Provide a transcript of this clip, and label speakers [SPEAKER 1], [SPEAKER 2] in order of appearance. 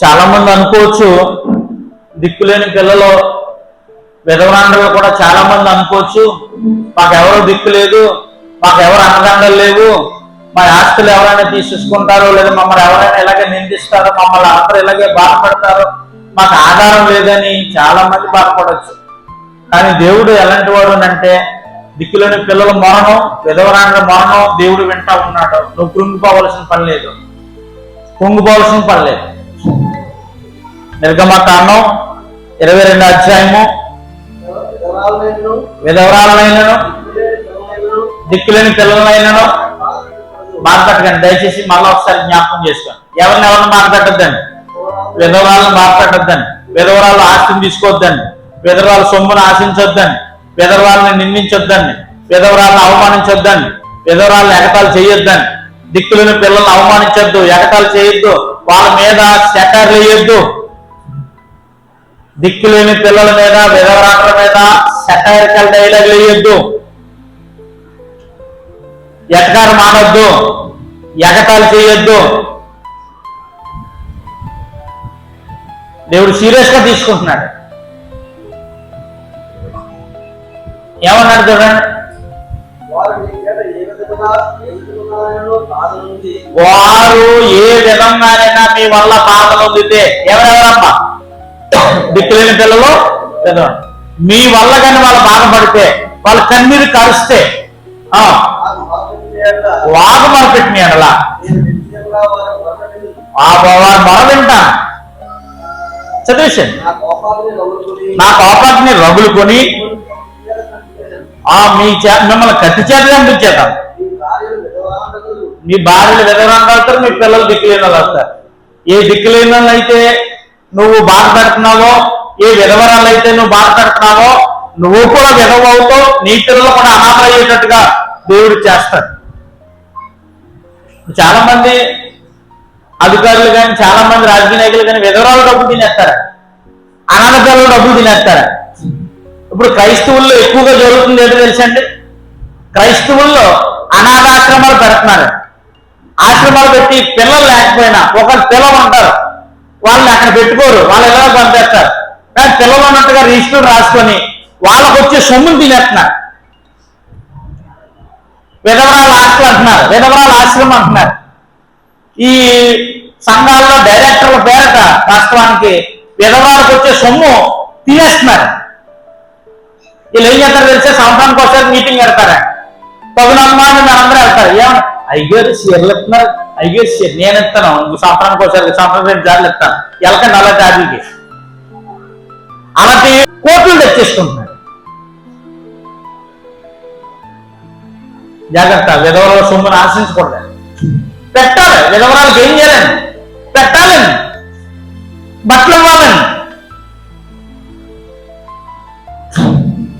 [SPEAKER 1] చాలా మంది అనుకోవచ్చు, దిక్కులేని పిల్లలు విధవరాండ్రులు కూడా చాలా మంది అనుకోవచ్చు, మాకెవరో దిక్కు లేదు, మాకెవరు అన్నదండలు లేవు, మా ఆస్తులు ఎవరైనా తీసేసుకుంటారో లేదా మమ్మల్ని ఎవరైనా ఇలాగే నిందిస్తారో, మమ్మల్ని అందరూ ఇలాగే బాధపడతారో, మాకు ఆధారం లేదని చాలా మంది బాధపడవచ్చు. కానీ దేవుడు ఎలాంటి వాడు అంటే, దిక్కులేని పిల్లల మరణం, విధవరాండ్రుల మరణం దేవుడు వింటా ఉన్నాడు. నువ్వు కృంగిపోవలసిన పని లేదు, కుంగిపోవలసిన పని లేదు. నిర్గమకాండం 22 అధ్యాయము, విధవరాలైనను దిక్కులేని పిల్లలైనను బాధపెట్టకండి. దయచేసి మళ్ళీ ఒకసారి జ్ఞాపకం చేసుకోండి. ఎవరిని బాధపెట్టద్దండి, విధవరాలను బాధపెట్టద్దండి, విధవరాలు ఆస్తిని తీసుకోవద్దండి, విధవరాలు సొమ్మును ఆశించొద్దండి, విధవరాలను నిందించొద్దండి, విధవరాలను అవమానించొద్దండి, విధవరాలను ఎగతాలు చేయొద్దండి, దిక్కులేని పిల్లలను అవమానించొద్దు, ఎగతాలు చేయొద్దు, వాళ్ళ మీద సెటర్లు వేయొద్దు. దిక్కులేని పిల్లల మీద, విధవరాండ్రుల మీద సెటైరికల్ డైలాగులు వేయొద్దు, ఎటకారం మానొద్దు, ఎగతాలు చేయొద్దు. దేవుడు సీరియస్ గా తీసుకుంటున్నాడు. ఏమన్నాడు చూడండి, వారు ఏ విధంగానైనా మీ వల్ల బాధ పొందితే, ఎవరెవరమ్మా? దిక్కులేని పిల్లలు, మీ వల్ల కానీ వాళ్ళు బాధపడితే, వాళ్ళు కన్నీరు కరిస్తే వాగు మొరపెట్టిన అలా వారు మొర వింటాను. చదివేశాను, నా కోపాన్ని రగులుకొని మిమ్మల్ని కత్తి చేతగా అనిపించేద్దాం. మీ భార్యలు విధవరాండ్రులు అవుతారు, మీ పిల్లలు దిక్కులేని వాళ్ళు వస్తారు. ఏ దిక్కులేని వాళ్ళు అయితే నువ్వు బాధపడుతున్నావో, ఏ విధవరాలు అయితే నువ్వు బాధపడుతున్నావో, నువ్వు కూడా విధవ అవుతావు, నీ పిల్లలు కూడా అనాథలు అయ్యేటట్టుగా దేవుడు చేస్తాడు. చాలా మంది అధికారులు కానీ, చాలా మంది రాజకీయ నాయకులు కానీ విధవరాలు డబ్బులు తినేస్తారు, అనాథ పిల్లలు డబ్బులు తినేస్తారు. ఇప్పుడు క్రైస్తవుల్లో ఎక్కువగా జరుగుతుంది ఏంటో తెలుసండి, క్రైస్తవుల్లో అనాథాశ్రమాలు పెడుతున్నారు. ఆశ్రమాలు పెట్టి పిల్లలు లేకపోయినా ఒకరు పిల్లలు ఉంటారు, వాళ్ళని అక్కడ పెట్టుకోరు, వాళ్ళు ఎలా పంపేస్తారు. కానీ పిల్లలు ఉన్నట్టుగా రిజిస్టర్ రాసుకొని వాళ్ళకు వచ్చే సొమ్మును తినేస్తున్నారు. విధవరాల ఆశ్రమం అంటున్నారు, విధవరాల ఆశ్రమం అంటున్నారు. ఈ సంఘాల్లో డైరెక్టర్ల పేరట వాస్తవానికి విధవరాలకు వచ్చే సొమ్ము తినేస్తున్నారు. వీళ్ళు ఏం చేస్తారు తెలిసే, సంవత్సరానికి ఒకసారి మీటింగ్ పెడతారా, పగునమ్మాని అందరూ వెళ్తారు. ఏమన్నా అయ్యారు చీరలు ఇస్తున్నారు, అయ్యారు చీర నేను ఇస్తాను, సంవత్సరానికి ఒకసారి, సంవత్సరం 2 సార్లు ఇస్తాను, వెళ్ళకండి అలా జాతికి. అలాంటి కోట్లు తెచ్చేసుకుంటున్నారు. జాగ్రత్త, విధవరాల సొమ్మును ఆశించకూడదు. పెట్టాలి, విధవరాలకు ఏం చేయాలండి, పెట్టాలండి. బట్టలు